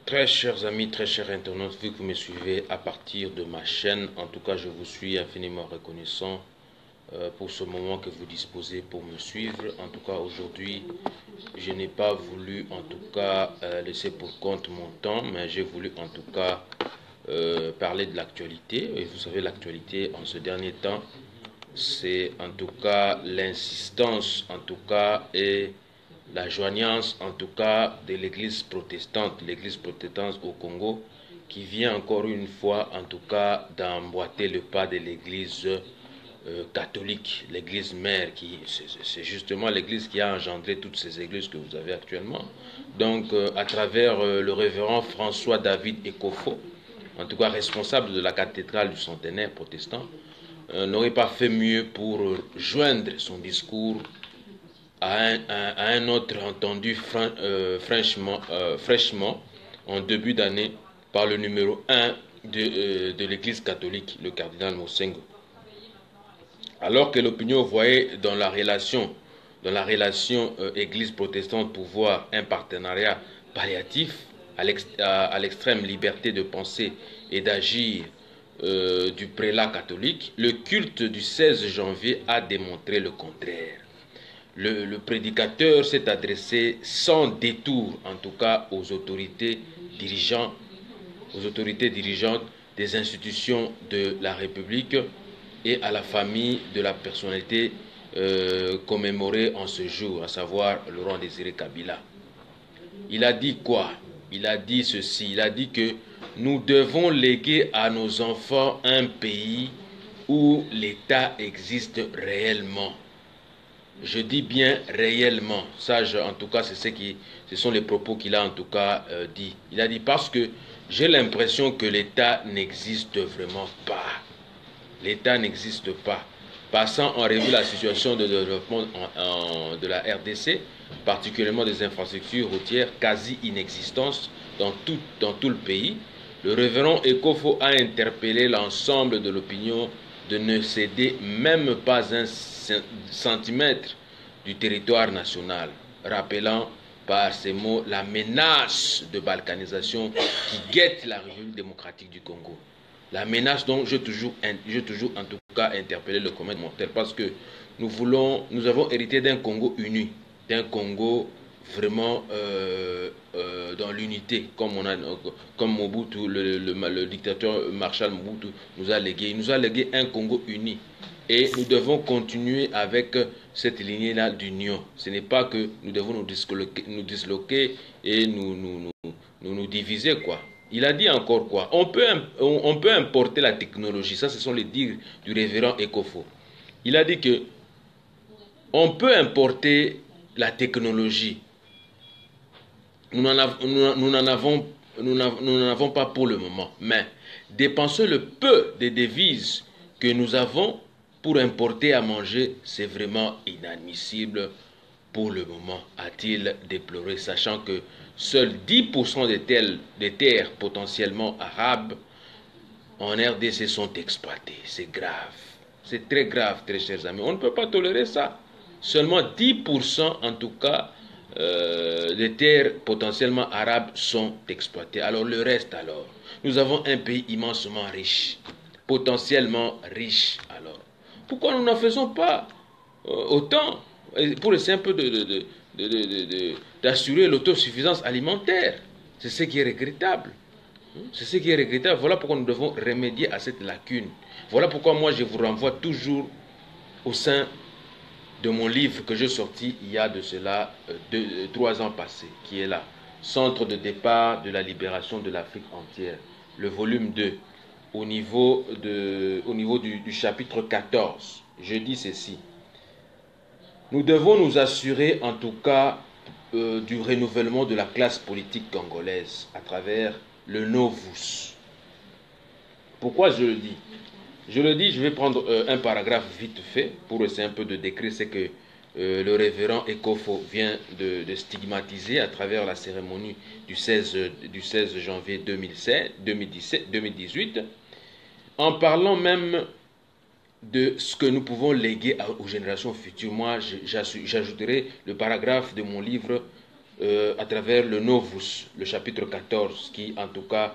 Très chers amis, très chers internautes, vu que vous me suivez à partir de ma chaîne, en tout cas je vous suis infiniment reconnaissant pour ce moment que vous disposez pour me suivre. En tout cas aujourd'hui, je n'ai pas voulu en tout cas laisser pour compte mon temps, mais j'ai voulu en tout cas parler de l'actualité. Et vous savez, l'actualité en ce dernier temps, c'est en tout cas l'insistance en tout cas et la joignance en tout cas de l'église protestante au Congo, qui vient encore une fois en tout cas d'emboîter le pas de l'église catholique, l'église mère, qui c'est justement l'église qui a engendré toutes ces églises que vous avez actuellement. Donc à travers le révérend François David Ekofo, en tout cas responsable de la cathédrale du centenaire protestant, n'aurait pas fait mieux pour joindre son discours à un autre entendu fraîchement en début d'année par le numéro 1 de l'Église catholique, le cardinal Mosengo. Alors que l'opinion voyait dans la relation Église protestante-pouvoir un partenariat palliatif à l'extrême liberté de penser et d'agir du prélat catholique, le culte du 16 janvier a démontré le contraire. Le prédicateur s'est adressé sans détour, en tout cas aux autorités dirigeantes des institutions de la République et à la famille de la personnalité commémorée en ce jour, à savoir Laurent Désiré Kabila. Il a dit quoi? Il a dit ceci, il a dit que nous devons léguer à nos enfants un pays où l'État existe réellement. Je dis bien réellement. Ça, en tout cas, ce sont les propos qu'il a en tout cas dit. Il a dit parce que j'ai l'impression que l'État n'existe vraiment pas. L'État n'existe pas. Passant en revue la situation de développement de la RDC, particulièrement des infrastructures routières quasi inexistantes dans tout le pays, le révérend Ekofo a interpellé l'ensemble de l'opinion de ne céder même pas un centimètre du territoire national, rappelant par ces mots la menace de balkanisation qui guette la République démocratique du Congo. La menace dont j'ai toujours en tout cas interpellé le commun mortel, parce que nous avons hérité d'un Congo uni, d'un Congo vraiment dans l'unité, comme Mobutu, le dictateur Marshal Mobutu nous a légué. Il nous a légué un Congo uni. Et nous devons continuer avec cette lignée-là d'union. Ce n'est pas que nous devons nous disloquer et nous diviser, quoi. Il a dit encore quoi? On peut importer la technologie. Ça, ce sont les dires du révérend Ekofo. Il a dit que on peut importer la technologie. Nous n'en avons pas pour le moment. Mais dépenser le peu de devises que nous avons pour importer à manger, c'est vraiment inadmissible pour le moment, a-t-il déploré, sachant que seuls 10% des terres potentiellement arabes en RDC sont exploitées. C'est grave. C'est très grave, très chers amis. On ne peut pas tolérer ça. Seulement 10% en tout cas des terres potentiellement arabes sont exploitées. Alors le reste alors, nous avons un pays immensement riche, potentiellement riche alors. Pourquoi nous n'en faisons pas autant pour essayer un peu d'assurer l'autosuffisance alimentaire? C'est ce qui est regrettable. C'est ce qui est regrettable. Voilà pourquoi nous devons remédier à cette lacune. Voilà pourquoi moi je vous renvoie toujours au sein de mon livre que j'ai sorti il y a de cela 3 ans passés, qui est là. Centre de départ de la libération de l'Afrique entière. Le volume 2. Au niveau du chapitre 14, je dis ceci. Nous devons nous assurer en tout cas du renouvellement de la classe politique congolaise à travers le Novus. Pourquoi je le dis? Je le dis, je vais prendre un paragraphe vite fait pour essayer un peu de décrire ce que le révérend Ekofo vient de stigmatiser à travers la cérémonie du 16 janvier 2018, en parlant même de ce que nous pouvons léguer aux générations futures. Moi, j'ajouterai le paragraphe de mon livre à travers le Novus, le chapitre 14, qui en tout cas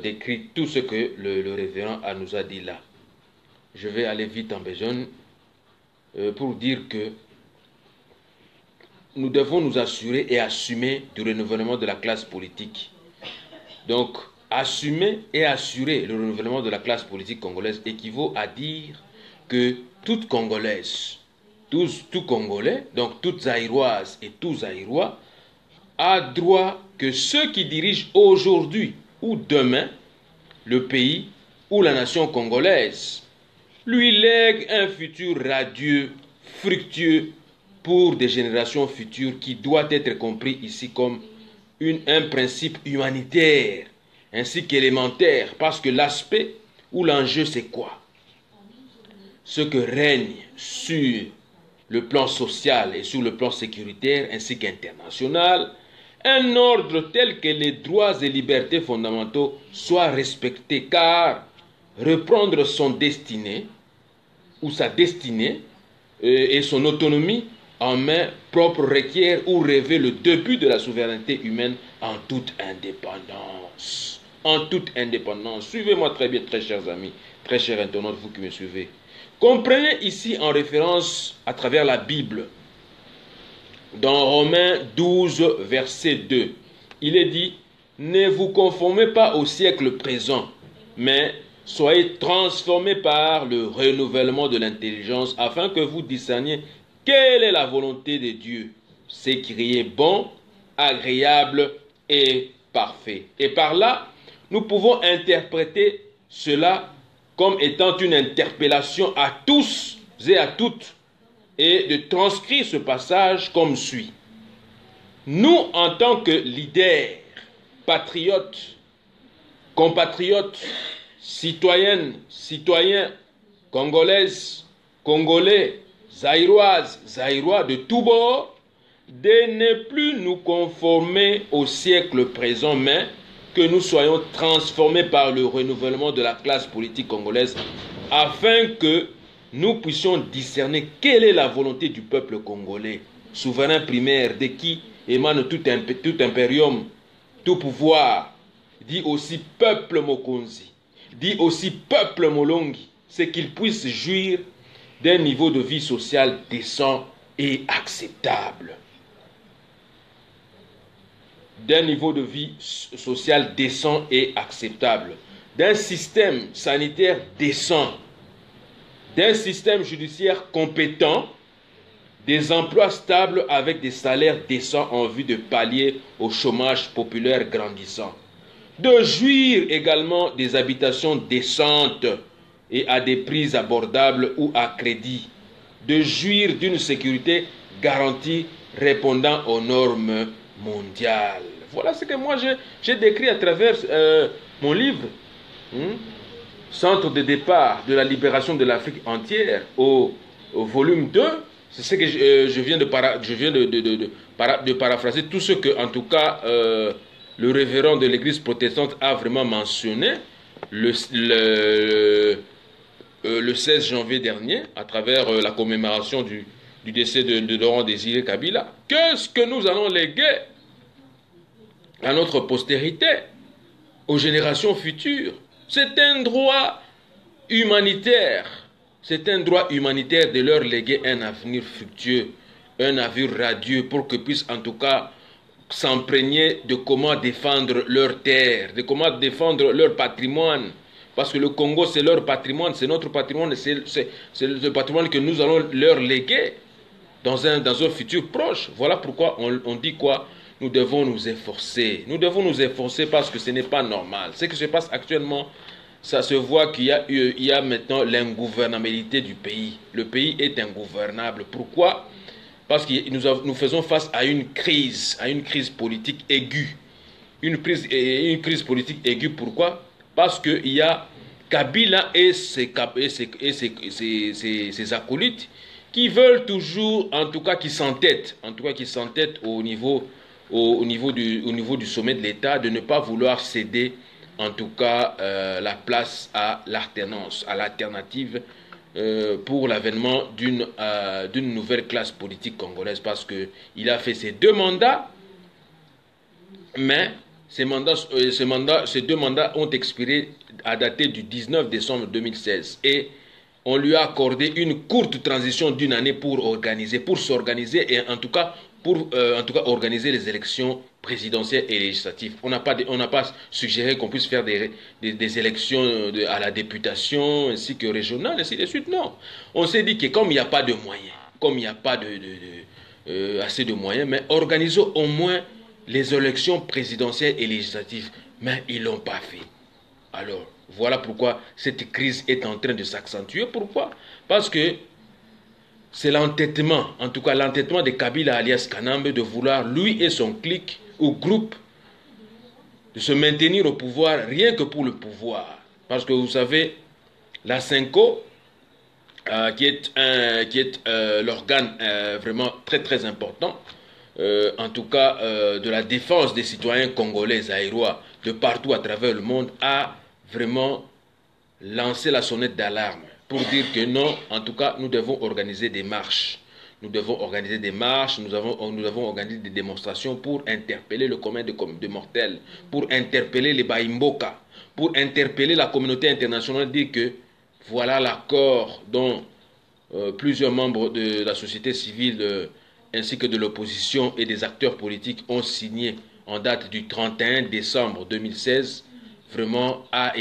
décrit tout ce que le révérend nous a dit là. Je vais aller vite en besogne pour dire que nous devons nous assurer et assumer du renouvellement de la classe politique. Donc, assumer et assurer le renouvellement de la classe politique congolaise équivaut à dire que toute Congolaise, tout Congolais, donc toute Zaïroise et tout Zaïrois, a droit que ceux qui dirigent aujourd'hui ou demain le pays ou la nation congolaise lui lèguent un futur radieux, fructueux pour des générations futures qui doit être compris ici comme un principe humanitaire ainsi qu'élémentaire, parce que l'aspect ou l'enjeu c'est quoi? Ce que règne sur le plan social et sur le plan sécuritaire ainsi qu'international, un ordre tel que les droits et libertés fondamentaux soient respectés, car reprendre son destinée ou sa destinée et son autonomie en main propre requiert ou revêt le début de la souveraineté humaine en toute indépendance. En toute indépendance. Suivez-moi très bien, très chers amis, très chers internautes, vous qui me suivez. Comprenez ici en référence à travers la Bible, dans Romains 12, verset 2, il est dit « Ne vous conformez pas au siècle présent, mais soyez transformés par le renouvellement de l'intelligence, afin que vous discerniez quelle est la volonté de Dieu, ce qui est bon, agréable et parfait. » Et par là, nous pouvons interpréter cela comme étant une interpellation à tous et à toutes, et de transcrire ce passage comme suit. Nous, en tant que leaders, patriotes, compatriotes, citoyennes, citoyens, congolaises, congolais, zaïroises, zaïrois de tous bords, de ne plus nous conformer au siècle présent, mais que nous soyons transformés par le renouvellement de la classe politique congolaise, afin que nous puissions discerner quelle est la volonté du peuple congolais, souverain primaire, de qui émane tout impérium, tout pouvoir, dit aussi peuple Mokonzi, dit aussi peuple Molongi, c'est qu'il puisse jouir d'un niveau de vie sociale décent et acceptable. D'un niveau de vie social décent et acceptable, d'un système sanitaire décent, d'un système judiciaire compétent, des emplois stables avec des salaires décents en vue de pallier au chômage populaire grandissant, de jouir également des habitations décentes et à des prix abordables ou à crédit, de jouir d'une sécurité garantie répondant aux normes mondiales. Voilà ce que moi j'ai décrit à travers mon livre, Centre de départ de la libération de l'Afrique entière, au volume 2. C'est ce que je viens de paraphraser tout ce que, en tout cas, le révérend de l'église protestante a vraiment mentionné le 16 janvier dernier, à travers la commémoration du décès de Laurent Désiré Kabila. Qu'est-ce que nous allons léguer à notre postérité, aux générations futures? C'est un droit humanitaire. C'est un droit humanitaire de leur léguer un avenir fructueux, un avenir radieux, pour qu'ils puissent en tout cas s'imprégner de comment défendre leur terre, de comment défendre leur patrimoine. Parce que le Congo, c'est leur patrimoine, c'est notre patrimoine, c'est le patrimoine que nous allons leur léguer dans un futur proche. Voilà pourquoi on dit quoi? Nous devons nous efforcer. Nous devons nous efforcer parce que ce n'est pas normal. Ce qui se passe actuellement, ça se voit qu'il y a maintenant l'ingouvernabilité du pays. Le pays est ingouvernable. Pourquoi? Parce que nous faisons face à une crise politique aiguë. Une crise politique aiguë, pourquoi? Parce qu'il y a Kabila et ses acolytes qui veulent toujours, en tout cas qui s'entêtent au niveau du sommet de l'État, de ne pas vouloir céder en tout cas la place à l'alternance, à l'alternative pour l'avènement d'une nouvelle classe politique congolaise, parce qu'il a fait ses 2 mandats Mais ces deux mandats ont expiré à dater du 19 décembre 2016 et on lui a accordé une courte transition d'une année pour s'organiser et en tout cas organiser les élections présidentielles et législatives. On n'a pas suggéré qu'on puisse faire des élections à la députation ainsi que régionales, ainsi de suite. Non. On s'est dit que comme il n'y a pas de moyens, comme il n'y a pas assez de moyens, mais organisons au moins les élections présidentielles et législatives. Mais ils ne l'ont pas fait. Alors, voilà pourquoi cette crise est en train de s'accentuer. Pourquoi? Parce que c'est l'entêtement, en tout cas l'entêtement de Kabila alias Kanambe de vouloir, lui et son clique ou groupe, de se maintenir au pouvoir rien que pour le pouvoir. Parce que vous savez, la Senko, qui est l'organe vraiment très très important, en tout cas de la défense des citoyens congolais, zaïrois, de partout à travers le monde, a vraiment lancé la sonnette d'alarme pour dire que non, en tout cas, nous devons organiser des marches. Nous devons organiser des marches, nous devons organiser des démonstrations pour interpeller le commun de mortels, pour interpeller les Baimboka, pour interpeller la communauté internationale, dire que voilà l'accord dont plusieurs membres de la société civile ainsi que de l'opposition et des acteurs politiques ont signé en date du 31 décembre 2016, vraiment a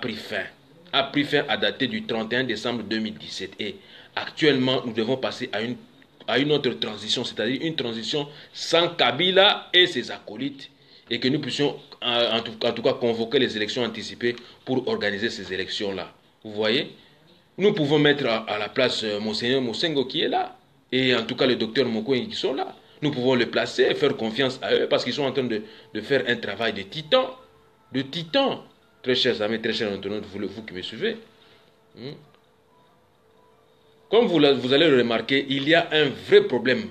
pris fin. A pris fin à dater du 31 décembre 2017. Et actuellement, nous devons passer à une autre transition, c'est-à-dire une transition sans Kabila et ses acolytes, et que nous puissions en tout cas convoquer les élections anticipées pour organiser ces élections-là. Vous voyez? Nous pouvons mettre à la place Monseigneur Mosengo qui est là, et en tout cas le docteur Mokoy qui sont là. Nous pouvons les placer et faire confiance à eux parce qu'ils sont en train de faire un travail de titan. De titan. Très chers amis, très chers internautes, vous qui me suivez. Comme vous allez le remarquer, il y a un vrai problème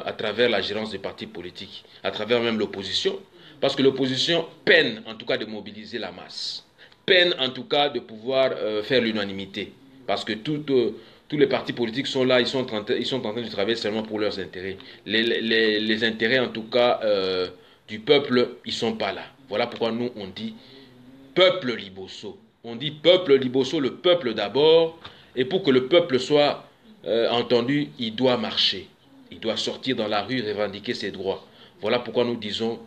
à travers la gérance des partis politiques, à travers même l'opposition, parce que l'opposition peine en tout cas de mobiliser la masse, peine en tout cas de pouvoir faire l'unanimité, parce que tous les partis politiques sont là, ils sont en train de travailler seulement pour leurs intérêts. Les intérêts en tout cas du peuple, ils ne sont pas là. Voilà pourquoi nous on dit peuple Liboso. On dit peuple Liboso, le peuple d'abord, et pour que le peuple soit entendu, il doit marcher. Il doit sortir dans la rue, revendiquer ses droits. Voilà pourquoi nous disons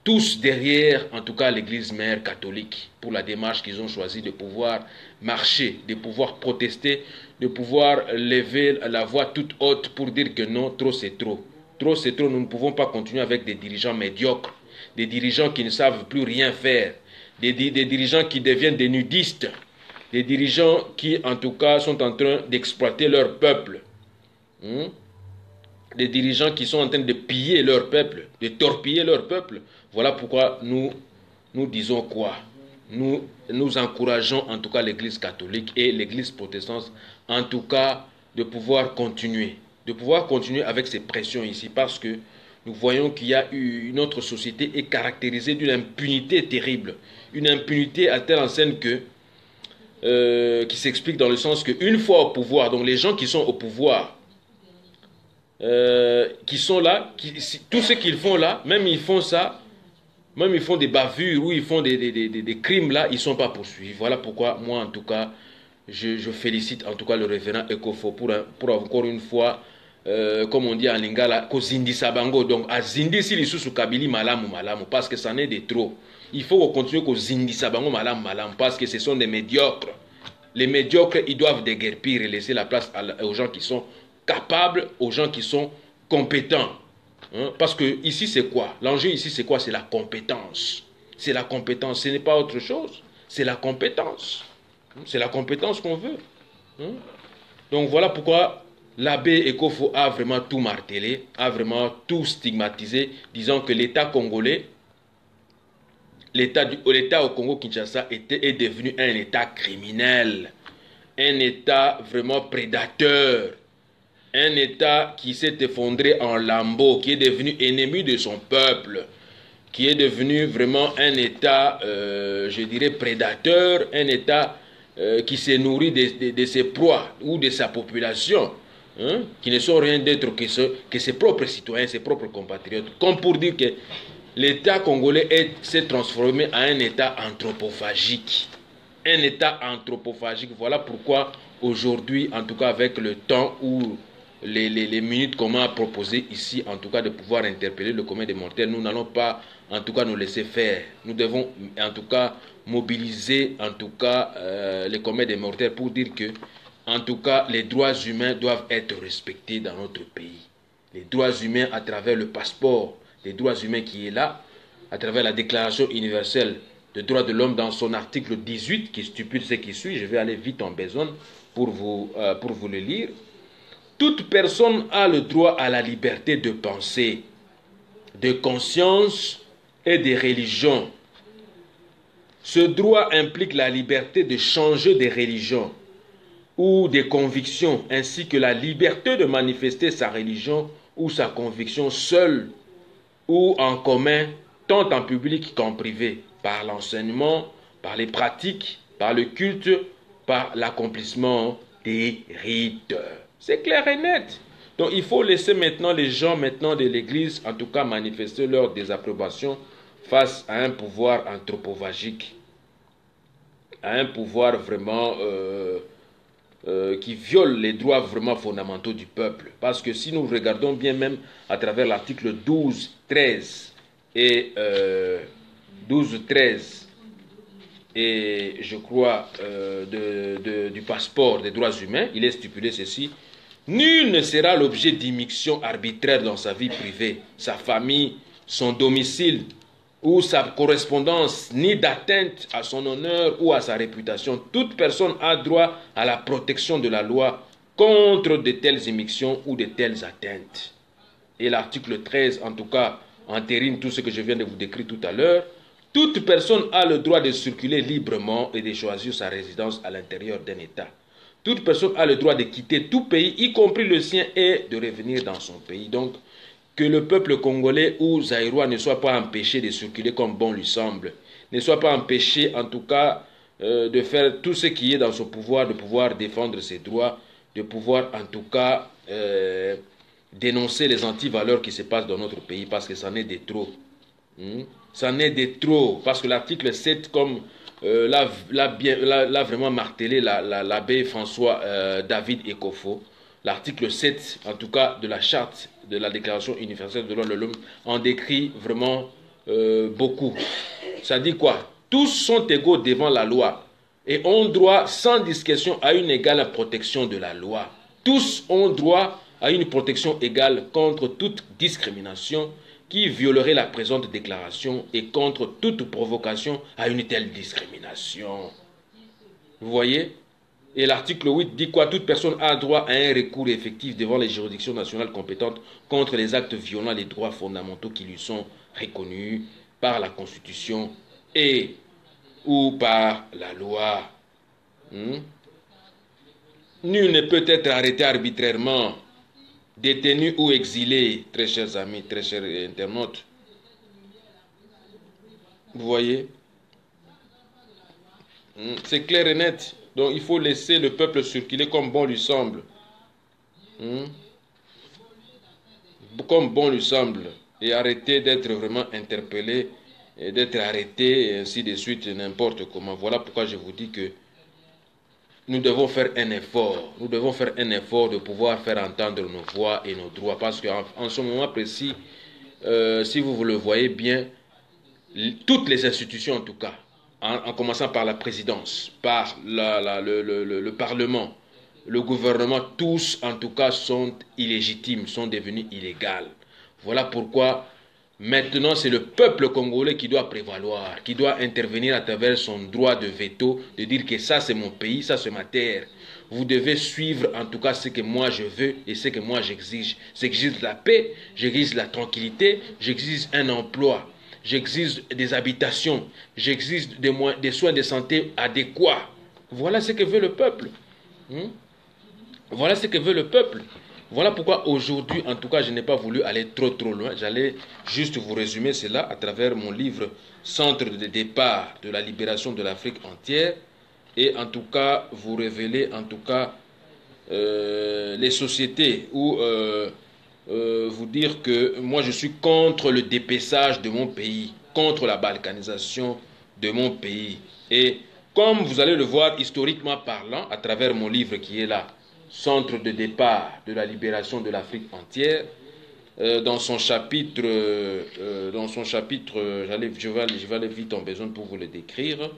tous derrière, en tout cas l'église mère catholique, pour la démarche qu'ils ont choisi de pouvoir marcher, de pouvoir protester, de pouvoir lever la voix toute haute pour dire que non, trop c'est trop. Trop c'est trop, nous ne pouvons pas continuer avec des dirigeants médiocres, des dirigeants qui ne savent plus rien faire, des dirigeants qui deviennent des nudistes, des dirigeants qui en tout cas sont en train d'exploiter leur peuple. Des dirigeants qui sont en train de piller leur peuple, de torpiller leur peuple. Voilà pourquoi nous disons quoi? Nous encourageons en tout cas l'église catholique et l'église protestante en tout cas de pouvoir continuer avec ces pressions ici parce que nous voyons qu'il y a une autre société est caractérisée d'une impunité terrible, une impunité à telle enseigne que qui s'explique dans le sens qu'une fois au pouvoir, donc les gens qui sont au pouvoir, qui sont là, tout ce qu'ils font là, même ils font ça, même ils font des bavures ou ils font des crimes là, ils ne sont pas poursuivis. Voilà pourquoi moi en tout cas, je félicite en tout cas le révérend Ekofo pour encore une fois, comme on dit en lingala, ko zindi sabango, donc à zindi si lisusu kabili malamu malamu, parce que ça n'est de trop. Il faut continuer ko zindi sabango malamu malamu, parce que ce sont des médiocres. Les médiocres, ils doivent déguerpir et laisser la place aux gens qui sont capables, aux gens qui sont compétents. Parce que ici c'est quoi? L'enjeu ici c'est quoi? C'est la compétence. C'est la compétence, ce n'est pas autre chose. C'est la compétence. C'est la compétence qu'on veut. Donc voilà pourquoi l'abbé Ekofo a vraiment tout martelé, a vraiment tout stigmatisé, disant que l'État congolais, l'État au Congo-Kinshasa est devenu un État criminel, un État vraiment prédateur, un État qui s'est effondré en lambeaux, qui est devenu ennemi de son peuple, qui est devenu vraiment un État, je dirais, prédateur, un État qui se nourrit de ses proies ou de sa population, qui ne sont rien d'autre que ses propres citoyens, ses propres compatriotes, comme pour dire que l'État congolais s'est transformé en un État anthropophagique. Un État anthropophagique. Voilà pourquoi aujourd'hui, en tout cas avec le temps où les minutes qu'on m'a proposé ici, en tout cas de pouvoir interpeller le commun des mortels, nous n'allons pas en tout cas nous laisser faire. Nous devons en tout cas mobiliser en tout cas les communs des mortels pour dire que en tout cas les droits humains doivent être respectés dans notre pays. Les droits humains à travers le passeport des droits humains qui est là, à travers la déclaration universelle des droits de l'homme dans son article 18 qui stipule ce qui suit. Je vais aller vite en besogne pour vous le lire. Toute personne a le droit à la liberté de pensée, de conscience et de religion. Ce droit implique la liberté de changer de religion ou des convictions, ainsi que la liberté de manifester sa religion ou sa conviction seule ou en commun, tant en public qu'en privé, par l'enseignement, par les pratiques, par le culte, par l'accomplissement des rites. C'est clair et net. Donc il faut laisser maintenant les gens de l'Église, en tout cas manifester leur désapprobation face à un pouvoir anthropophagique, à un pouvoir vraiment qui viole les droits vraiment fondamentaux du peuple. Parce que si nous regardons bien même à travers l'article 12, 13 et 12, 13 et je crois du passeport des droits humains, il est stipulé ceci: nul ne sera l'objet d'immixtion arbitraire dans sa vie privée, sa famille, son domicile ou sa correspondance, ni d'atteinte à son honneur ou à sa réputation. Toute personne a droit à la protection de la loi contre de telles immixtions ou de telles atteintes. Et l'article 13, en tout cas, entérine tout ce que je viens de vous décrire tout à l'heure. Toute personne a le droit de circuler librement et de choisir sa résidence à l'intérieur d'un État. Toute personne a le droit de quitter tout pays, y compris le sien, et de revenir dans son pays. Donc, que le peuple congolais ou zaïrois ne soit pas empêché de circuler comme bon lui semble, ne soit pas empêché en tout cas de faire tout ce qui est dans son pouvoir, de pouvoir défendre ses droits, de pouvoir en tout cas dénoncer les antivaleurs qui se passent dans notre pays, parce que ça n'est de trop. Ça n'est de trop, parce que l'article 7, comme l'a vraiment martelé l'abbé François David Ekofo, l'article 7, en tout cas, de la charte de la Déclaration universelle des droits de l'homme, en décrit vraiment beaucoup. Ça dit quoi? Tous sont égaux devant la loi et ont droit sans discrétion à une égale protection de la loi. Tous ont droit à une protection égale contre toute discrimination qui violerait la présente déclaration et contre toute provocation à une telle discrimination. Vous voyez? Et l'article 8 dit quoi? Toute personne a droit à un recours effectif devant les juridictions nationales compétentes contre les actes violant les droits fondamentaux qui lui sont reconnus par la Constitution et ou par la loi. Nul ne peut être arrêté arbitrairement, détenu ou exilé, très chers amis, très chers internautes. Vous voyez? C'est clair et net. Donc il faut laisser le peuple circuler comme bon lui semble. Comme bon lui semble. Et arrêter d'être vraiment interpellé, et d'être arrêté, et ainsi de suite, n'importe comment. Voilà pourquoi je vous dis que nous devons faire un effort. Nous devons faire un effort de pouvoir faire entendre nos voix et nos droits. Parce qu'en ce moment précis, si vous le voyez bien, toutes les institutions en tout cas, en commençant par la présidence, par le Parlement, le gouvernement, tous en tout cas sont illégitimes, sont devenus illégaux. Voilà pourquoi maintenant c'est le peuple congolais qui doit prévaloir, qui doit intervenir à travers son droit de veto, de dire que ça c'est mon pays, ça c'est ma terre. Vous devez suivre en tout cas ce que moi je veux et ce que moi j'exige. J'exige la paix, j'exige la tranquillité, j'exige un emploi. J'exige des habitations, j'exige des soins de santé adéquats. Voilà ce que veut le peuple. Voilà ce que veut le peuple. Voilà pourquoi aujourd'hui, en tout cas, je n'ai pas voulu aller trop loin. J'allais juste vous résumer cela à travers mon livre Centre de départ de la libération de l'Afrique entière. Et en tout cas, vous révéler en tout cas les sociétés où vous dire que moi je suis contre le dépaissage de mon pays, contre la balkanisation de mon pays. Et comme vous allez le voir historiquement parlant, à travers mon livre qui est là, Centre de départ de la libération de l'Afrique entière, dans son chapitre, je vais aller vite en besoin pour vous le décrire,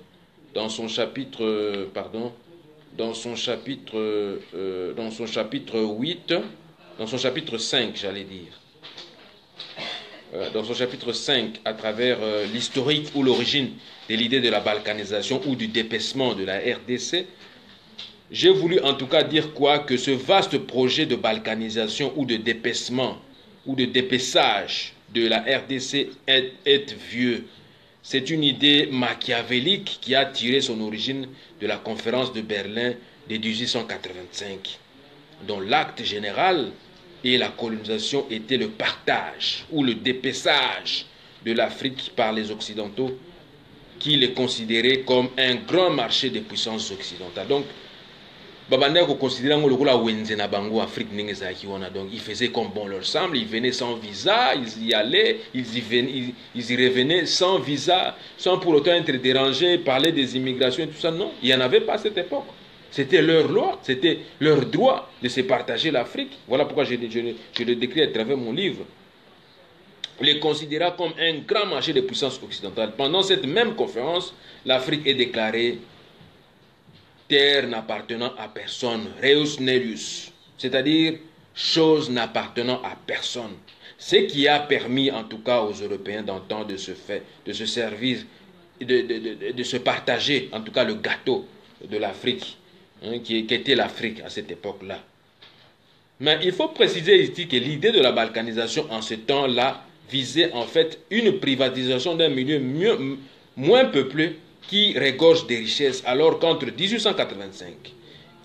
dans son chapitre, dans son chapitre 8, dans son chapitre 5, j'allais dire, dans son chapitre 5, à travers l'historique ou l'origine de l'idée de la balkanisation ou du dépaissement de la RDC, j'ai voulu en tout cas dire quoi? Que ce vaste projet de balkanisation ou de dépaissement ou de dépaissage de la RDC est vieux. C'est une idée machiavélique qui a tiré son origine de la conférence de Berlin de 1885, dont l'acte général et la colonisation étaient le partage ou le dépaissage de l'Afrique par les Occidentaux qui les considéraient comme un grand marché des puissances occidentales. Donc, Babandeko considérait l'Afrique, donc ils faisaient comme bon leur semble, ils venaient sans visa, ils y allaient, ils y revenaient sans visa, sans pour autant être dérangés, parler des immigrations et tout ça. Non, il n'y en avait pas à cette époque. C'était leur loi, c'était leur droit de se partager l'Afrique. Voilà pourquoi je le décris à travers mon livre. Les considéra comme un grand marché des puissances occidentales. Pendant cette même conférence, l'Afrique est déclarée terre n'appartenant à personne, Reus Nelius, c'est-à-dire chose n'appartenant à personne. Ce qui a permis en tout cas aux Européens d'entendre de se servir, de se partager en tout cas le gâteau de l'Afrique, hein, qui était l'Afrique à cette époque-là. Mais il faut préciser ici que l'idée de la balkanisation en ce temps-là visait en fait une privatisation d'un milieu moins peuplé qui regorge des richesses, alors qu'entre 1885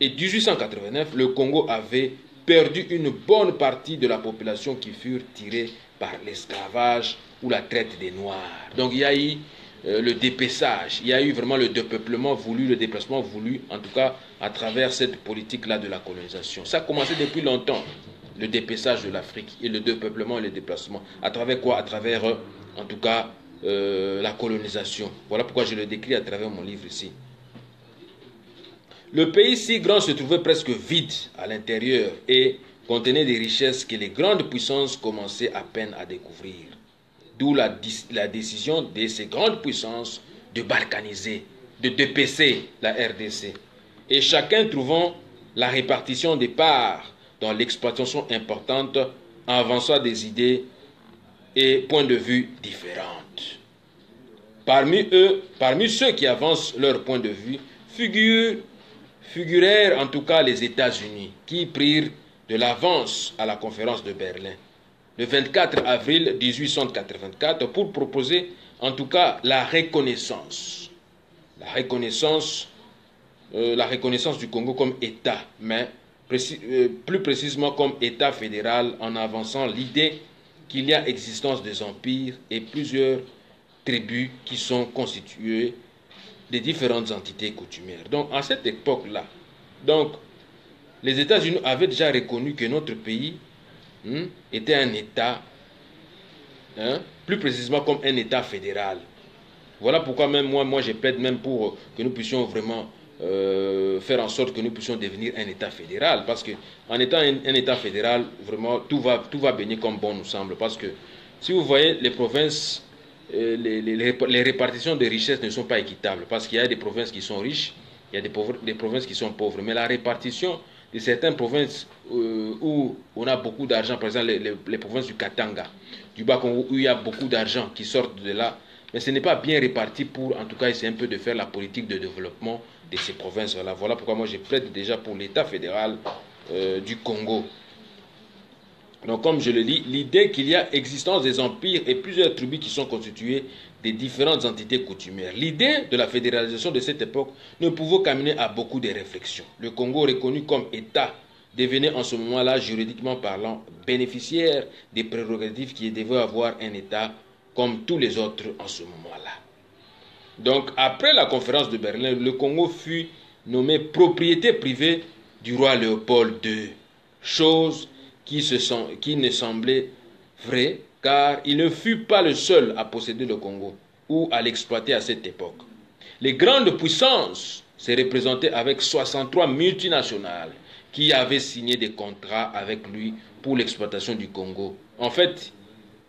et 1889, le Congo avait perdu une bonne partie de la population qui furent tirées par l'esclavage ou la traite des Noirs. Donc il y a eu le dépaissage, il y a eu vraiment le dépeuplement voulu, le déplacement voulu, en tout cas à travers cette politique-là de la colonisation. Ça a commencé depuis longtemps, le dépaissage de l'Afrique et le dépeuplement et le déplacement. À travers quoi? À travers, en tout cas, la colonisation. Voilà pourquoi je le décris à travers mon livre ici. Le pays si grand se trouvait presque vide à l'intérieur et contenait des richesses que les grandes puissances commençaient à peine à découvrir. D'où la décision de ces grandes puissances de balkaniser, de dépaisser la RDC. Et chacun trouvant la répartition des parts dans l'exploitation importante, avançant des idées et points de vue différents. Parmi ceux qui avancent leur point de vue, figurèrent en tout cas les États-Unis, qui prirent de l'avance à la conférence de Berlin, le 24 avril 1884, pour proposer en tout cas la reconnaissance du Congo comme État, mais plus précisément comme État fédéral, en avançant l'idée qu'il y a existence des empires et plusieurs tribus qui sont constituées de différentes entités coutumières. Donc, à cette époque-là, les États-Unis avaient déjà reconnu que notre pays était un État, plus précisément comme un État fédéral. Voilà pourquoi même moi je plaide même pour que nous puissions vraiment faire en sorte que nous puissions devenir un État fédéral. Parce qu'en étant un État fédéral, vraiment, tout va baigner comme bon nous semble. Parce que si vous voyez les provinces, les répartitions de richesses ne sont pas équitables, parce qu'il y a des provinces qui sont riches, il y a des provinces qui sont pauvres, mais la répartition de certaines provinces où on a beaucoup d'argent, par exemple les provinces du Katanga, du Bas-Congo, où il y a beaucoup d'argent qui sortent de là, mais ce n'est pas bien réparti pour, en tout cas, essayer un peu de faire la politique de développement de ces provinces-là. Voilà pourquoi moi je plaide déjà pour l'État fédéral du Congo. Donc, comme je le dis, l'idée qu'il y a existence des empires et plusieurs tribus qui sont constituées des différentes entités coutumières. L'idée de la fédéralisation de cette époque ne pouvait qu'amener à beaucoup de réflexions. Le Congo, reconnu comme État, devenait en ce moment-là, juridiquement parlant, bénéficiaire des prérogatives qui devaient avoir un État comme tous les autres en ce moment-là. Donc, après la conférence de Berlin, le Congo fut nommé propriété privée du roi Léopold II, chose qui ne semblait vrai, car il ne fut pas le seul à posséder le Congo ou à l'exploiter à cette époque. Les grandes puissances se représentaient avec 63 multinationales qui avaient signé des contrats avec lui pour l'exploitation du Congo. En fait,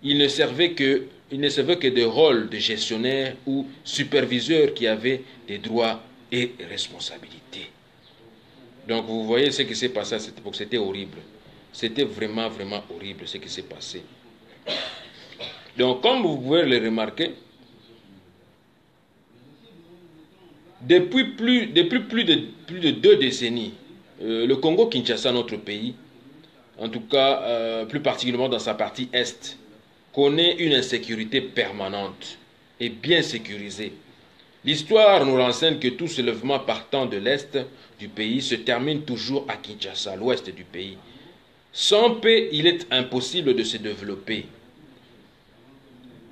il ne servait que des rôles de gestionnaires ou superviseurs qui avaient des droits et responsabilités. Donc vous voyez ce qui s'est passé à cette époque, c'était horrible. C'était vraiment, vraiment horrible ce qui s'est passé. Donc comme vous pouvez le remarquer, depuis plus de 2 décennies, le Congo-Kinshasa, notre pays, en tout cas plus particulièrement dans sa partie est, connaît une insécurité permanente et bien sécurisée. L'histoire nous renseigne que tout soulèvement partant de l'est du pays se termine toujours à Kinshasa, l'ouest du pays. Sans paix, il est impossible de se développer.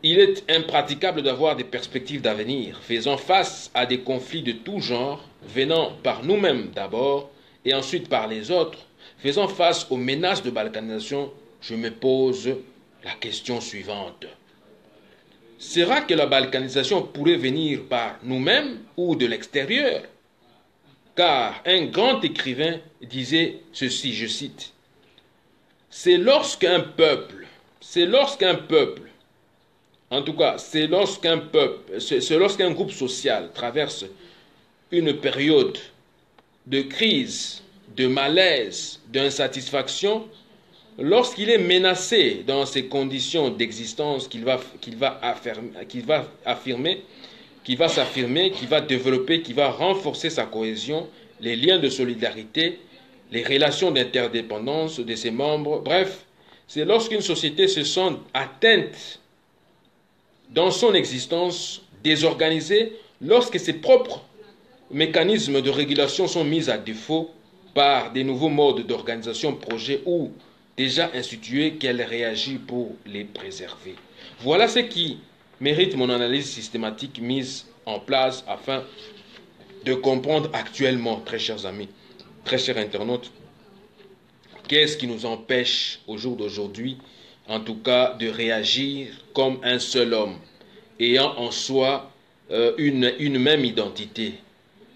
Il est impraticable d'avoir des perspectives d'avenir, faisant face à des conflits de tout genre, venant par nous-mêmes d'abord et ensuite par les autres, faisant face aux menaces de balkanisation. Je me pose la question suivante. Sera que la balkanisation pourrait venir par nous-mêmes ou de l'extérieur? Car un grand écrivain disait ceci, je cite, « C'est lorsqu'un peuple, en tout cas, c'est lorsqu'un groupe social traverse une période de crise, de malaise, d'insatisfaction, lorsqu'il est menacé dans ses conditions d'existence qu'il va s'affirmer, qui va développer, qui va renforcer sa cohésion, les liens de solidarité, les relations d'interdépendance de ses membres. Bref, c'est lorsqu'une société se sent atteinte dans son existence, désorganisée, lorsque ses propres mécanismes de régulation sont mis à défaut par des nouveaux modes d'organisation, projets ou déjà institués, qu'elle réagit pour les préserver. Voilà ce qui mérite mon analyse systématique mise en place afin de comprendre actuellement, très chers amis, très chers internautes, qu'est-ce qui nous empêche au jour d'aujourd'hui, en tout cas, de réagir comme un seul homme, ayant en soi une même identité,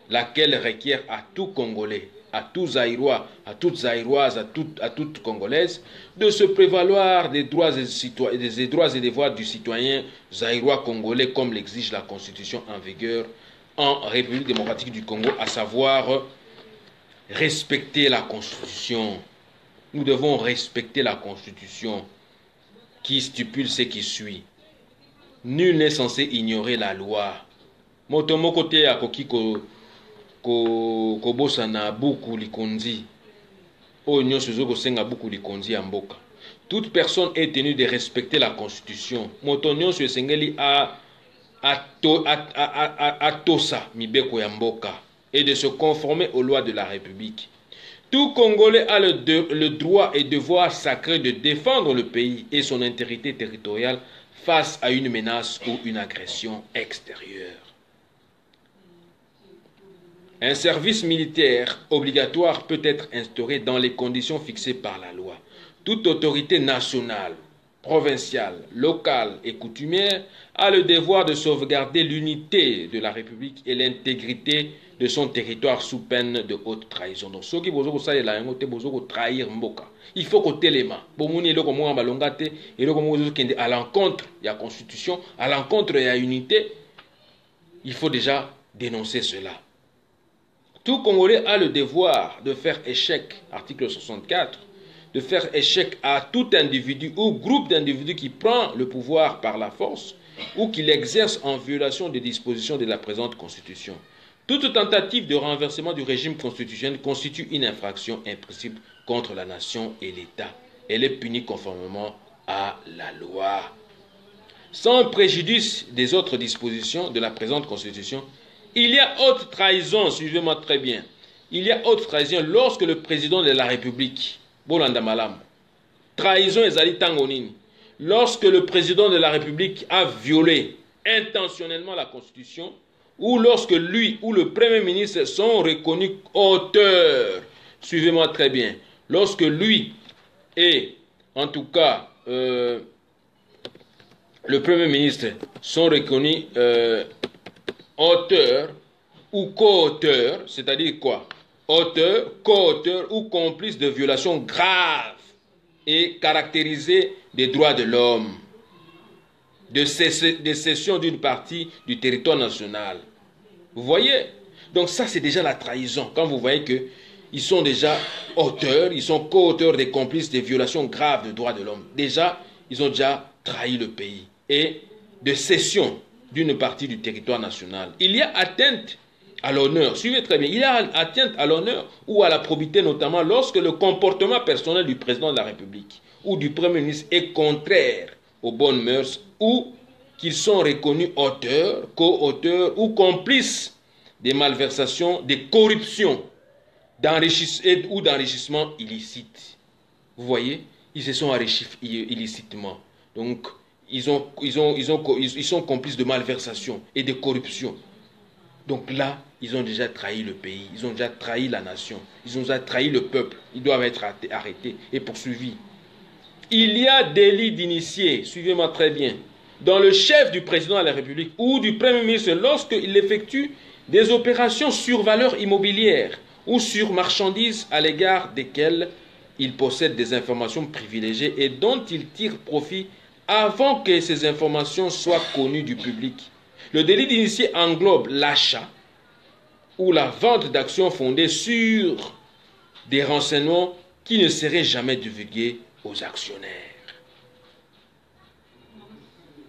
laquelle requiert à tout Congolais, à tout Zaïrois, à toute Zaïroise, à toute Congolaise, de se prévaloir des droits et devoirs du citoyen zaïrois congolais, comme l'exige la Constitution en vigueur en République démocratique du Congo, à savoir respecter la Constitution. Nous devons respecter la Constitution qui stipule ce qui suit. Nul n'est censé ignorer la loi. Motomoko te akoki kobosana buku likonzi. Oyo nyonso ezokosenga buku likonzi ya mboka. Toute personne est tenue de respecter la Constitution. Moto nyonso esengeli atosa mibeko ya mboka et de se conformer aux lois de la République. Tout Congolais a le droit et devoir sacré de défendre le pays et son intégrité territoriale face à une menace ou une agression extérieure. Un service militaire obligatoire peut être instauré dans les conditions fixées par la loi. Toute autorité nationale, provinciale, locale et coutumière a le devoir de sauvegarder l'unité de la République et l'intégrité de son territoire sous peine de haute trahison. Donc, ceux qui vous trahir mboka, il faut que téléma, à l'encontre de la Constitution, à l'encontre de la unité, il faut déjà dénoncer cela. Tout Congolais a le devoir de faire échec, article 64, de faire échec à tout individu ou groupe d'individus qui prend le pouvoir par la force ou qui l'exerce en violation des dispositions de la présente Constitution. Toute tentative de renversement du régime constitutionnel constitue une infraction impossible contre la nation et l'État. Elle est punie conformément à la loi. Sans préjudice des autres dispositions de la présente Constitution, il y a haute trahison, suivez-moi très bien, il y a haute trahison lorsque le président de la République, Bolanda Malam, trahison ezali tango nini, lorsque le président de la République a violé intentionnellement la Constitution, ou lorsque lui ou le Premier ministre sont reconnus auteurs, suivez-moi très bien, lorsque lui et en tout cas le Premier ministre sont reconnus auteurs ou co-auteurs, c'est-à-dire quoi? Auteurs, co-auteurs ou complices de violations graves et caractérisées des droits de l'homme, de cession d'une partie du territoire national. Vous voyez? Donc ça, c'est déjà la trahison. Quand vous voyez qu'ils sont déjà auteurs, ils sont co-auteurs des complices des violations graves des droits de l'homme. Déjà, ils ont déjà trahi le pays. Et de cession d'une partie du territoire national. Il y a atteinte à l'honneur, suivez très bien, il y a atteinte à l'honneur ou à la probité, notamment lorsque le comportement personnel du président de la République ou du Premier ministre est contraire aux bonnes mœurs ou qu'ils sont reconnus auteurs, co-auteurs ou complices des malversations, des corruptions ou d'enrichissement illicite. Vous voyez, ils se sont enrichis illicitement. Donc, ils sont complices de malversations et de corruption. Donc là, ils ont déjà trahi le pays, ils ont déjà trahi la nation, ils ont déjà trahi le peuple. Ils doivent être arrêtés et poursuivis. Il y a délit d'initié, suivez-moi très bien, dans le chef du président de la République ou du Premier ministre lorsqu'il effectue des opérations sur valeur immobilière ou sur marchandises à l'égard desquelles il possède des informations privilégiées et dont il tire profit avant que ces informations soient connues du public. Le délit d'initié englobe l'achat ou la vente d'actions fondées sur des renseignements qui ne seraient jamais divulgués aux actionnaires.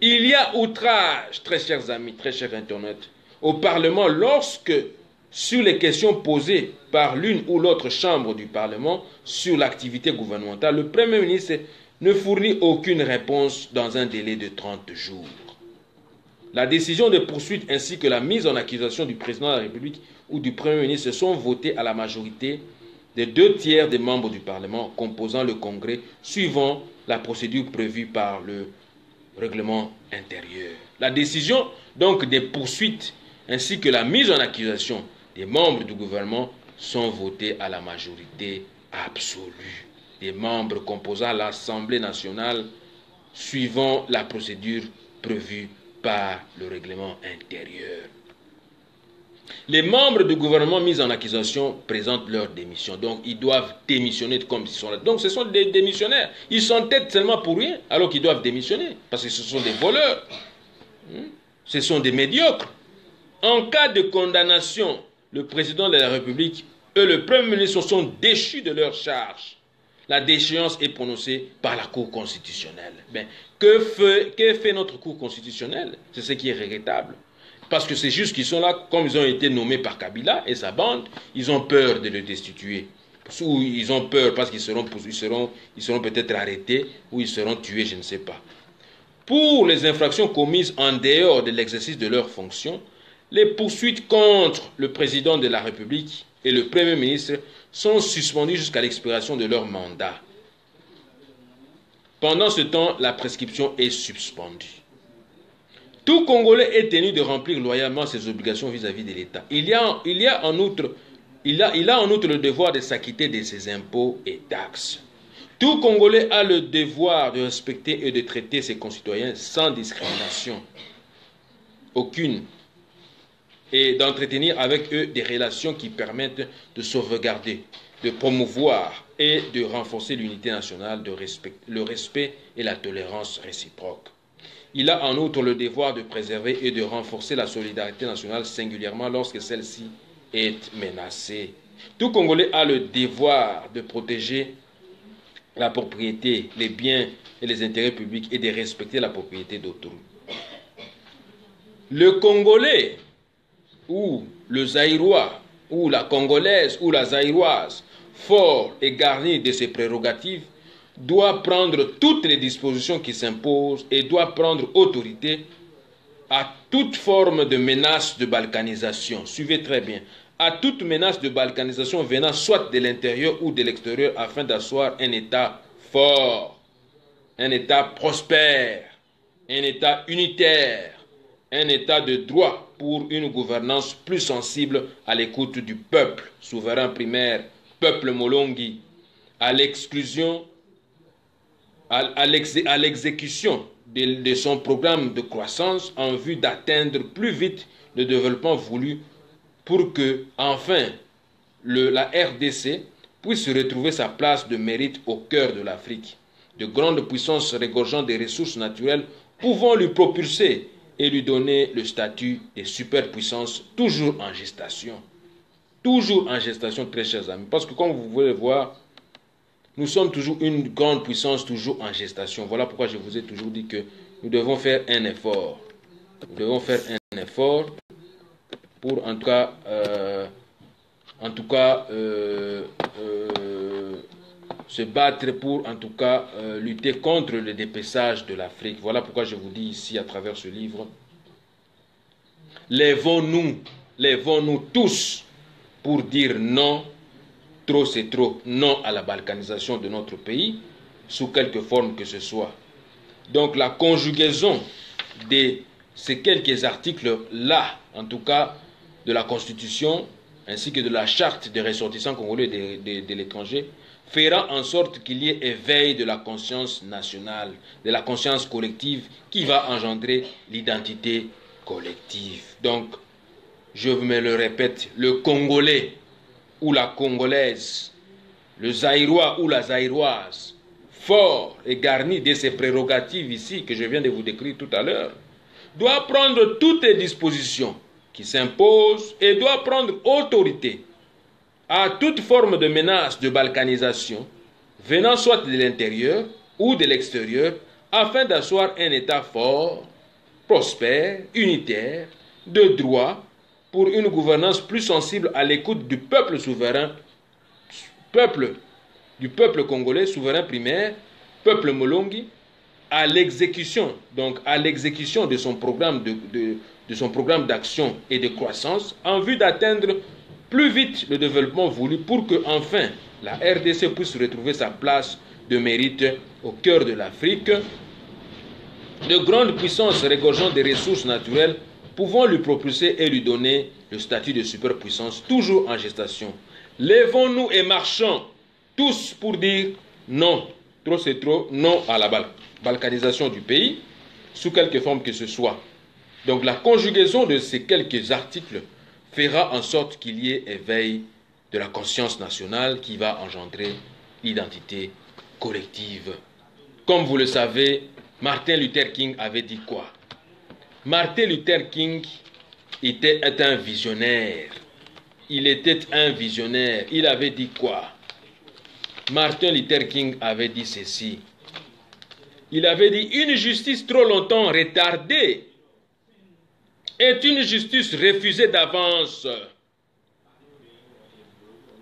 Il y a outrage, très chers amis, très chers internautes, au Parlement lorsque, sur les questions posées par l'une ou l'autre chambre du Parlement sur l'activité gouvernementale, le Premier ministre ne fournit aucune réponse dans un délai de 30 jours. La décision de poursuite ainsi que la mise en accusation du président de la République ou du Premier ministre sont votées à la majorité des 2/3 des membres du Parlement composant le Congrès, suivant la procédure prévue par le règlement intérieur. La décision donc des poursuites ainsi que la mise en accusation des membres du gouvernement sont votées à la majorité absolue des membres composant l'Assemblée nationale, suivant la procédure prévue par le règlement intérieur. Les membres du gouvernement mis en accusation présentent leur démission. Donc, ils doivent démissionner comme ils sont là. Donc, ce sont des démissionnaires. Ils s'entêtent seulement pour rien, alors qu'ils doivent démissionner. Parce que ce sont des voleurs. Ce sont des médiocres. En cas de condamnation, le président de la République et le Premier ministre sont déchus de leurs charges. La déchéance est prononcée par la Cour constitutionnelle. Ben, que fait notre Cour constitutionnelle? C'est ce qui est regrettable. Parce que c'est juste qu'ils sont là, comme ils ont été nommés par Kabila et sa bande, ils ont peur de le destituer. Ou ils ont peur parce qu'ils seront peut-être arrêtés ou ils seront tués, je ne sais pas. Pour les infractions commises en dehors de l'exercice de leurs fonctions, les poursuites contre le président de la République et le Premier ministre sont suspendues jusqu'à l'expiration de leur mandat. Pendant ce temps, la prescription est suspendue. Tout Congolais est tenu de remplir loyalement ses obligations vis-à-vis de l'État. Il a en outre le devoir de s'acquitter de ses impôts et taxes. Tout Congolais a le devoir de respecter et de traiter ses concitoyens sans discrimination aucune et d'entretenir avec eux des relations qui permettent de sauvegarder, de promouvoir et de renforcer l'unité nationale, le respect et la tolérance réciproque. Il a en outre le devoir de préserver et de renforcer la solidarité nationale, singulièrement lorsque celle-ci est menacée. Tout Congolais a le devoir de protéger la propriété, les biens et les intérêts publics et de respecter la propriété d'autrui. Le Congolais ou le Zaïrois ou la Congolaise ou la Zaïroise, fort et garni de ses prérogatives, doit prendre toutes les dispositions qui s'imposent et doit prendre autorité à toute forme de menace de balkanisation. Suivez très bien. À toute menace de balkanisation venant soit de l'intérieur ou de l'extérieur afin d'asseoir un État fort, un État prospère, un État unitaire, un État de droit pour une gouvernance plus sensible à l'écoute du peuple, souverain primaire, peuple Molongi, à l'exclusion à l'exécution de son programme de croissance en vue d'atteindre plus vite le développement voulu pour que, enfin, la RDC puisse retrouver sa place de mérite au cœur de l'Afrique. De grandes puissances regorgeant des ressources naturelles pouvant lui propulser et lui donner le statut de superpuissance toujours en gestation. Toujours en gestation, très chers amis. Parce que comme vous pouvez voir, nous sommes toujours une grande puissance, toujours en gestation. Voilà pourquoi je vous ai toujours dit que nous devons faire un effort. Nous devons faire un effort pour en tout cas, se battre pour en tout cas lutter contre le dépeçage de l'Afrique. Voilà pourquoi je vous dis ici à travers ce livre, lèvons-nous tous pour dire non, trop c'est trop, non à la balkanisation de notre pays, sous quelque forme que ce soit. Donc la conjugaison de ces quelques articles-là, en tout cas de la Constitution, ainsi que de la charte des ressortissants congolais de l'étranger, fera en sorte qu'il y ait éveil de la conscience nationale, de la conscience collective, qui va engendrer l'identité collective. Donc, je me le répète, le Congolais ou la Congolaise, le Zaïrois ou la Zaïroise, fort et garni de ses prérogatives ici, que je viens de vous décrire tout à l'heure, doit prendre toutes les dispositions qui s'imposent et doit prendre autorité à toute forme de menace de balkanisation, venant soit de l'intérieur ou de l'extérieur, afin d'asseoir un État fort, prospère, unitaire, de droit, pour une gouvernance plus sensible à l'écoute du peuple souverain, du peuple congolais souverain primaire, peuple Molongi, à l'exécution, donc à l'exécution de son programme de son programme d'action et de croissance en vue d'atteindre plus vite le développement voulu pour que enfin la RDC puisse retrouver sa place de mérite au cœur de l'Afrique. De grandes puissances regorgeant des ressources naturelles pouvant lui propulser et lui donner le statut de superpuissance toujours en gestation. Lèvons-nous et marchons tous pour dire non, trop c'est trop, non à la balkanisation du pays, sous quelque forme que ce soit. Donc la conjugaison de ces quelques articles fera en sorte qu'il y ait éveil de la conscience nationale qui va engendrer l'identité collective. Comme vous le savez, Martin Luther King avait dit quoi? Martin Luther King était un visionnaire. Il était un visionnaire. Il avait dit quoi? Martin Luther King avait dit ceci. Il avait dit: une justice trop longtemps retardée est une justice refusée d'avance.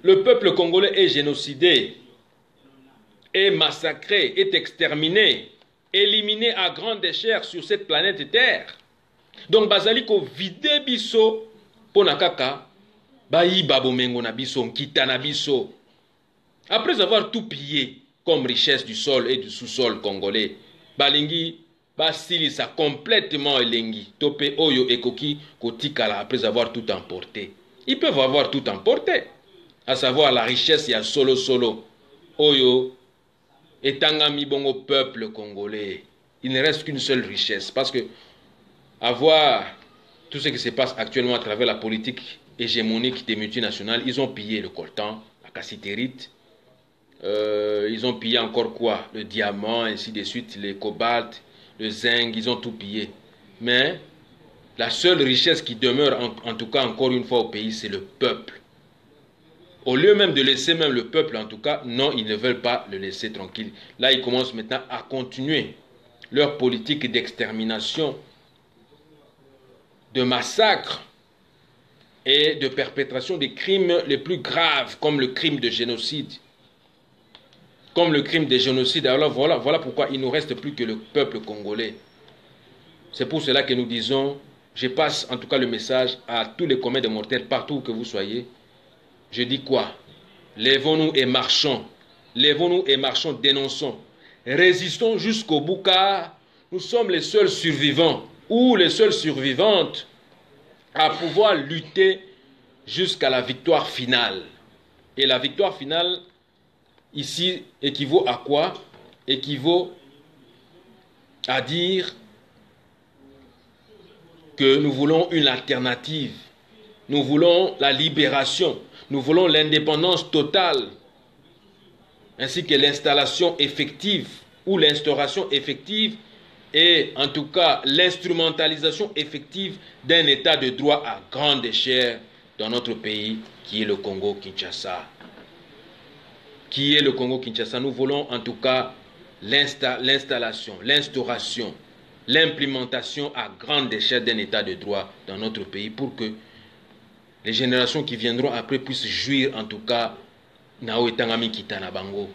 Le peuple congolais est génocidé, est massacré, est exterminé, éliminé à grande échelle sur cette planète Terre. Donc bazaliko vide biso pona kaka bayi babomengo na biso nkita na biso. Après avoir tout pillé comme richesse du sol et du sous-sol congolais, balingi basilisa complètement elengi tope oyo ekoki kotikala après avoir tout emporté. Ils peuvent avoir tout emporté, à savoir la richesse ya solo oyo etangami bongo peuple congolais. Il ne reste qu'une seule richesse, parce que avoir tout ce qui se passe actuellement à travers la politique hégémonique des multinationales, ils ont pillé le coltan, la cassitérite, ils ont pillé encore quoi? Le diamant, ainsi de suite, les cobalt, le zinc, ils ont tout pillé. Mais la seule richesse qui demeure, en tout cas encore une fois au pays, c'est le peuple. Au lieu même de laisser même le peuple, en tout cas, non, ils ne veulent pas le laisser tranquille. Là, ils commencent maintenant à continuer leur politique d'extermination, de massacre et de perpétration des crimes les plus graves, comme le crime de génocide. Comme le crime de génocide. Alors voilà pourquoi il ne nous reste plus que le peuple congolais. C'est pour cela que nous disons, je passe en tout cas le message à tous les communs de mortels, partout où que vous soyez. Je dis quoi? Lèvons-nous et marchons. Lèvons-nous et marchons, dénonçons. Résistons jusqu'au bout, car nous sommes les seuls survivants ou les seules survivantes à pouvoir lutter jusqu'à la victoire finale. Et la victoire finale, ici, équivaut à quoi? Équivaut à dire que nous voulons une alternative. Nous voulons la libération. Nous voulons l'indépendance totale, ainsi que l'installation effective ou l'instauration effective et en tout cas l'instrumentalisation effective d'un état de droit à grande échelle dans notre pays qui est le Congo-Kinshasa. Qui est le Congo-Kinshasa. Nous voulons en tout cas l'installation, l'instauration, l'implémentation à grande échelle d'un état de droit dans notre pays pour que les générations qui viendront après puissent jouir en tout cas Nao Etangami Kitana Bango.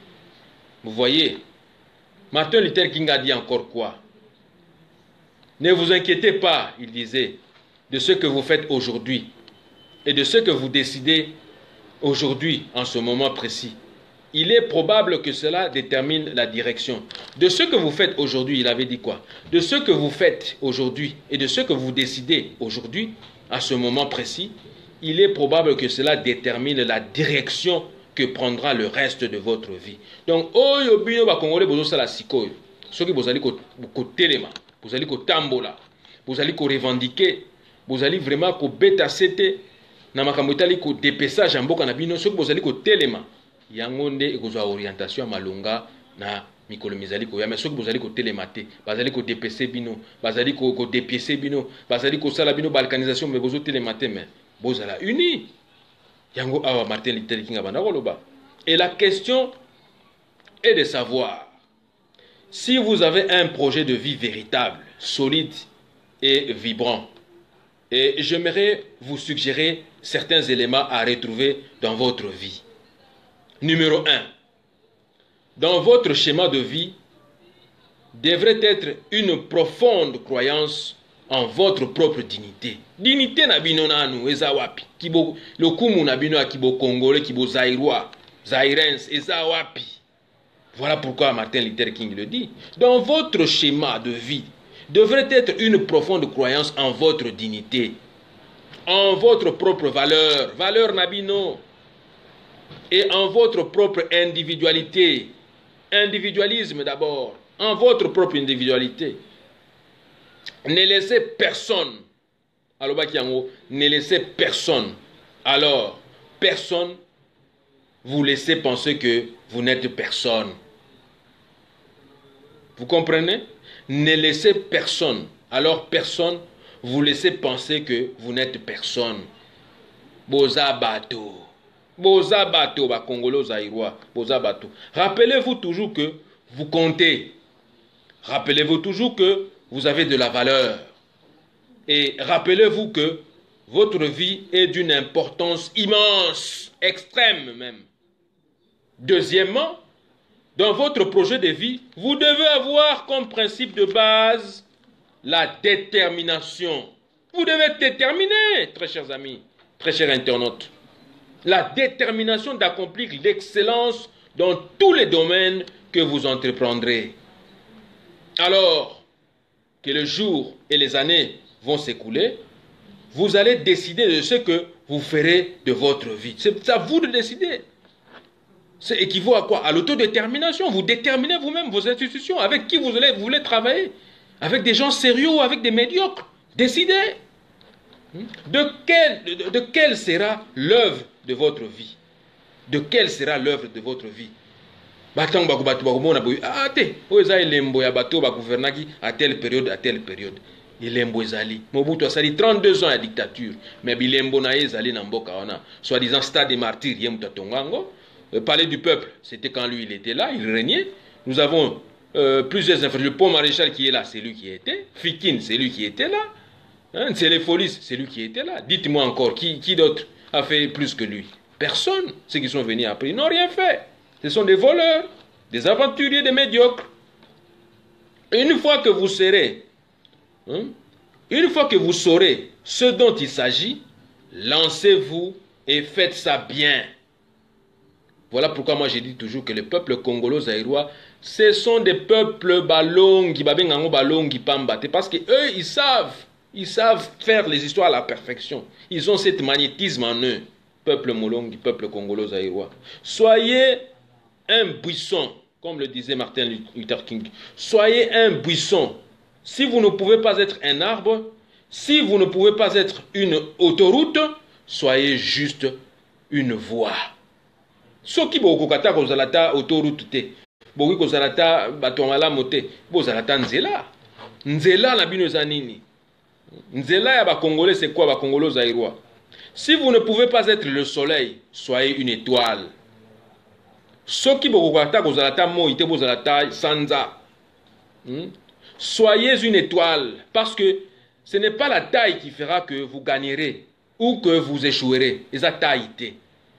Vous voyez, Martin Luther King a dit encore quoi? Ne vous inquiétez pas, il disait, de ce que vous faites aujourd'hui et de ce que vous décidez aujourd'hui en ce moment précis. Il est probable que cela détermine la direction. De ce que vous faites aujourd'hui, il avait dit quoi? De ce que vous faites aujourd'hui et de ce que vous décidez aujourd'hui, à ce moment précis, il est probable que cela détermine la direction que prendra le reste de votre vie. Donc, oyo bino ba Congolais bozo sala sikoyo. Soki bozali ko telema, bozali ko tambola, bozali ko revendiquer, bozali vraiment ko beta sete na makambo etali ko dépessage mboka na bino, soki bozali ko telema. Yango nde ekozwa orientation malunga na mikolo mizali ko ya mais soki bozali ko telemate bazali ko dépesser bino bazali ko dépiécer bino bazali ko sala bino balkanisation mais bozo telemate mais bozala uni yango awa Martin Luther King abanda koloba. Et la question est de savoir si vous avez un projet de vie véritable, solide et vibrant. Et j'aimerais vous suggérer certains éléments à retrouver dans votre vie. Numéro 1. Dans votre schéma de vie devrait être une profonde croyance en votre propre dignité. Dignité na bino nanu eza wapi? Kibo lokumu na bino akibo congolais, kibo zaïrois, zaïrens eza wapi? Voilà pourquoi Martin Luther King le dit. Dans votre schéma de vie devrait être une profonde croyance en votre dignité, en votre propre valeur, valeur nabino, et en votre propre individualité. Individualisme d'abord, en votre propre individualité. Ne laissez personne, alors ne laissez personne, alors personne vous laissez penser que vous n'êtes personne. Vous comprenez? Ne laissez personne, alors personne vous laissez penser que vous n'êtes personne. Boza bateau. Boza bateau, ba Congolo Zaïrois, boza bateau. Rappelez-vous toujours que vous comptez. Rappelez-vous toujours que vous avez de la valeur. Et rappelez-vous que votre vie est d'une importance immense, extrême même. Deuxièmement, dans votre projet de vie, vous devez avoir comme principe de base la détermination. Vous devez être déterminé, très chers amis, très chers internautes. La détermination d'accomplir l'excellence dans tous les domaines que vous entreprendrez. Alors que les jours et les années vont s'écouler, vous allez décider de ce que vous ferez de votre vie. C'est à vous de décider. C'est équivaut à quoi? À l'autodétermination. Vous déterminez vous-même vos institutions. Avec qui vous voulez travailler? Avec des gens sérieux ou avec des médiocres? Décidez. De quelle sera l'œuvre de votre vie? De quelle sera l'œuvre de votre vie? À telle période, à telle période. Mobutu a sali 32 ans à dictature. Mais Bilembo nae zali namboka wana. Soi-disant stade des martyrs, Yemutatongango. Palais du peuple, c'était quand lui il était là, il régnait. Nous avons plusieurs infrastructures. Le pont maréchal qui est là, c'est lui qui était. Fikine, c'est lui qui était là. Hein, c'est les folies, c'est lui qui était là. Dites-moi encore, qui d'autre a fait plus que lui? Personne. Ceux qui sont venus après, ils n'ont rien fait. Ce sont des voleurs, des aventuriers, des médiocres. Une fois que vous serez, une fois que vous saurez ce dont il s'agit, lancez-vous et faites ça bien. Voilà pourquoi moi j'ai dit toujours que le peuple congolais zaïrois, ce sont des peuples balongi, balongi pambate, parce que eux ils savent faire les histoires à la perfection. Ils ont cet magnétisme en eux, peuple molongi, peuple congolais zaïrois. Soyez un buisson, comme le disait Martin Luther King. Soyez un buisson si vous ne pouvez pas être un arbre, si vous ne pouvez pas être une autoroute, soyez juste une voie. Soki bokokata kozalata autoroute te, boki kozalata bato malamu te, bozalata nzela. Nzela na bino eza nini? Nzela ya ba Congolais c'est quoi ba Congolais zaïrois? Si vous ne pouvez pas être le soleil, soyez une étoile. Soki bokokata kozalata moi te bozalata sanza. Soyez une étoile, parce que ce n'est pas la taille qui fera que vous gagnerez ou que vous échouerez. Eza taille te.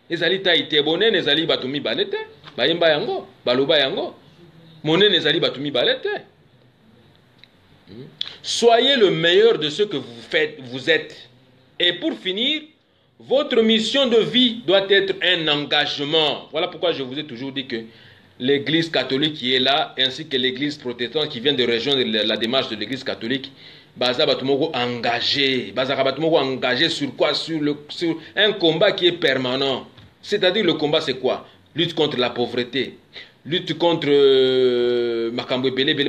Ezali taille te. Bonene ezali batumi balete. Bayemba yango, baloba yango. Monene ezali batumi balete. Soyez le meilleur de ce que vous faites, vous êtes. Et pour finir, votre mission de vie doit être un engagement. Voilà pourquoi je vous ai toujours dit que l'église catholique qui est là, ainsi que l'église protestante qui vient de rejoindre la démarche de l'église catholique, Baza Batumoko engagé. Baza Batumoko engagé sur quoi? Sur un combat qui est permanent. C'est-à-dire le combat c'est quoi? Lutte contre la pauvreté, lutte contre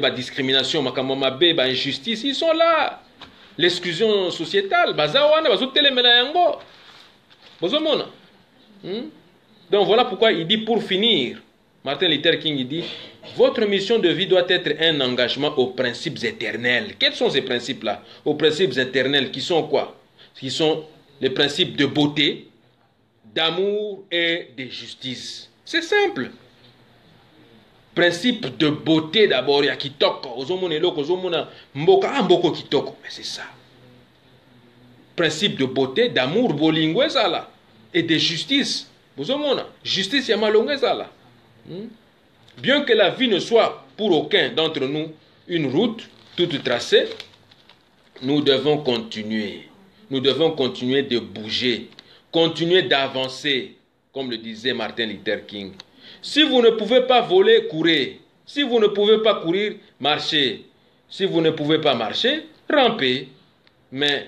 la discrimination, la injustice, ils sont là. L'exclusion sociétale, Baza Wana, Bazo Telemena Yango. Donc voilà pourquoi il dit pour finir, Martin Luther King il dit, votre mission de vie doit être un engagement aux principes éternels. Quels sont ces principes-là? Aux principes éternels qui sont quoi? Qui sont les principes de beauté, d'amour et de justice. C'est simple. Principe de beauté d'abord, il y a kitoko, ozomona eloko, ozomona mboka mboko kitoko, mais c'est ça. Principe de beauté, d'amour, bolingo ezala, et de justice. Ozomona, justice ya malongo ezala. Bien que la vie ne soit pour aucun d'entre nous une route toute tracée, nous devons continuer. Nous devons continuer de bouger, continuer d'avancer, comme le disait Martin Luther King. Si vous ne pouvez pas voler, courez. Si vous ne pouvez pas courir, marchez. Si vous ne pouvez pas marcher, rampez. Mais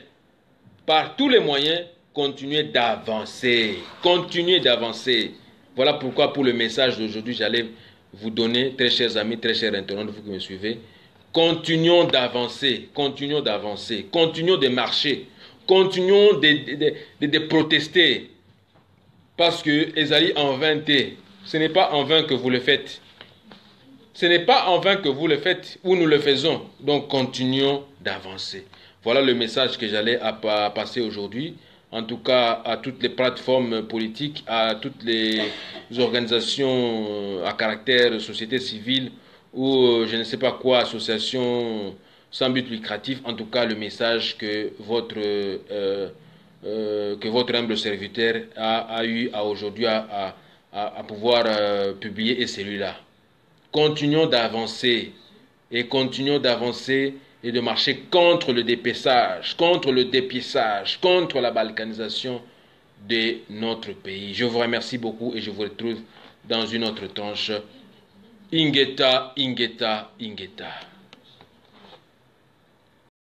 par tous les moyens, continuez d'avancer. Continuez d'avancer. Voilà pourquoi pour le message d'aujourd'hui, j'allais vous donner, très chers amis, très chers internautes, vous qui me suivez, continuons d'avancer, continuons d'avancer, continuons de marcher, continuons de protester. Parce que Ezali en vain, ce n'est pas en vain que vous le faites. Ce n'est pas en vain que vous le faites ou nous le faisons. Donc continuons d'avancer. Voilà le message que j'allais passer aujourd'hui. En tout cas, à toutes les plateformes politiques, à toutes les organisations à caractère société civile ou je ne sais pas quoi, associations sans but lucratif. En tout cas, le message que votre humble serviteur a eu aujourd'hui à pouvoir publier est celui-là. Continuons d'avancer et continuons d'avancer et de marcher contre le dépeçage, contre le dépiessage, contre la balkanisation de notre pays. Je vous remercie beaucoup et je vous retrouve dans une autre tranche. Ingeta, Ingeta, Ingeta.